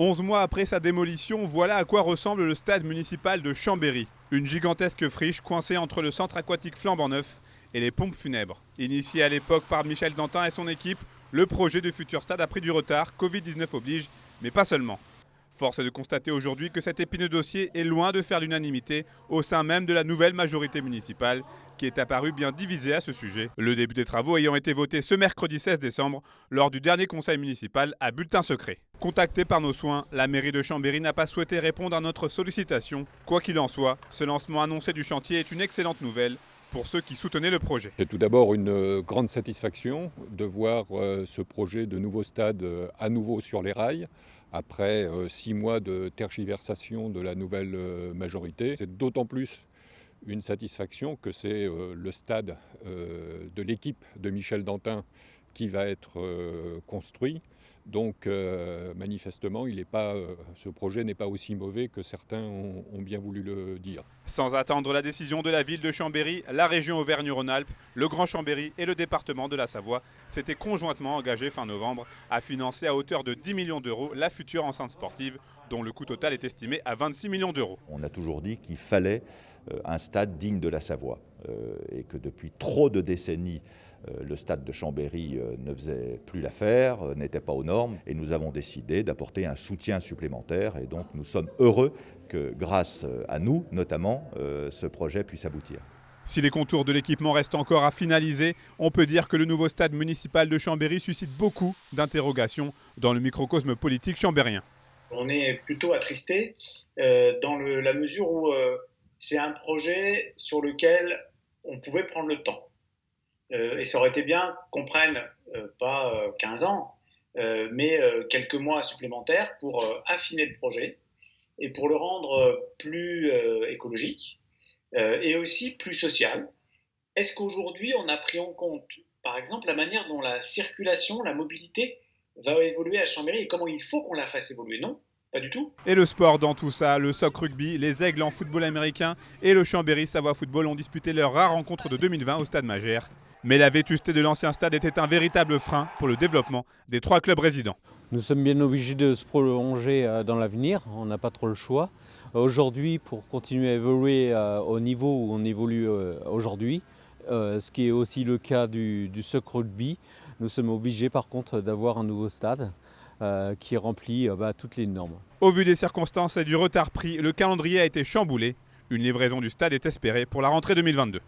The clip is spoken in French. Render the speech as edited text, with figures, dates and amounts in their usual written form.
11 mois après sa démolition, voilà à quoi ressemble le stade municipal de Chambéry. Une gigantesque friche coincée entre le centre aquatique flambant neuf et les pompes funèbres. Initié à l'époque par Michel Dantin et son équipe, le projet de futur stade a pris du retard, Covid-19 oblige, mais pas seulement. Force est de constater aujourd'hui que cet épineux dossier est loin de faire l'unanimité au sein même de la nouvelle majorité municipale qui est apparue bien divisée à ce sujet. Le début des travaux ayant été voté ce mercredi 16 décembre lors du dernier conseil municipal à bulletin secret. Contactée par nos soins, la mairie de Chambéry n'a pas souhaité répondre à notre sollicitation. Quoi qu'il en soit, ce lancement annoncé du chantier est une excellente nouvelle pour ceux qui soutenaient le projet. C'est tout d'abord une grande satisfaction de voir ce projet de nouveau stade à nouveau sur les rails, après 6 mois de tergiversation de la nouvelle majorité. C'est d'autant plus une satisfaction que c'est le stade de l'équipe de Michel Dantin qui va être construit. Donc manifestement, ce projet n'est pas aussi mauvais que certains ont bien voulu le dire. Sans attendre la décision de la ville de Chambéry, la région Auvergne-Rhône-Alpes, le Grand Chambéry et le département de la Savoie s'étaient conjointement engagés fin novembre à financer à hauteur de 10 millions d'euros la future enceinte sportive dont le coût total est estimé à 26 millions d'euros. On a toujours dit qu'il fallait un stade digne de la Savoie et que depuis trop de décennies, le stade de Chambéry ne faisait plus l'affaire, n'était pas aux normes et nous avons décidé d'apporter un soutien supplémentaire et donc nous sommes heureux que grâce à nous notamment, ce projet puisse aboutir. Si les contours de l'équipement restent encore à finaliser, on peut dire que le nouveau stade municipal de Chambéry suscite beaucoup d'interrogations dans le microcosme politique chambérien. On est plutôt attristé dans la mesure où c'est un projet sur lequel on pouvait prendre le temps. Et ça aurait été bien qu'on prenne pas 15 ans, mais quelques mois supplémentaires pour affiner le projet et pour le rendre plus écologique et aussi plus social. Est-ce qu'aujourd'hui on a pris en compte, par exemple, la manière dont la circulation, la mobilité va évoluer à Chambéry et comment il faut qu'on la fasse évoluer? Non, pas du tout. Et le sport dans tout ça, le soc rugby, les Aigles en football américain et le Chambéry Savoie Football ont disputé leur rare rencontre de 2020 au Stade Magère. Mais la vétusté de l'ancien stade était un véritable frein pour le développement des 3 clubs résidents. Nous sommes bien obligés de se prolonger dans l'avenir, on n'a pas trop le choix. Aujourd'hui, pour continuer à évoluer au niveau où on évolue aujourd'hui, ce qui est aussi le cas du soc rugby, nous sommes obligés par contre d'avoir un nouveau stade qui remplit toutes les normes. Au vu des circonstances et du retard pris, le calendrier a été chamboulé. Une livraison du stade est espérée pour la rentrée 2022.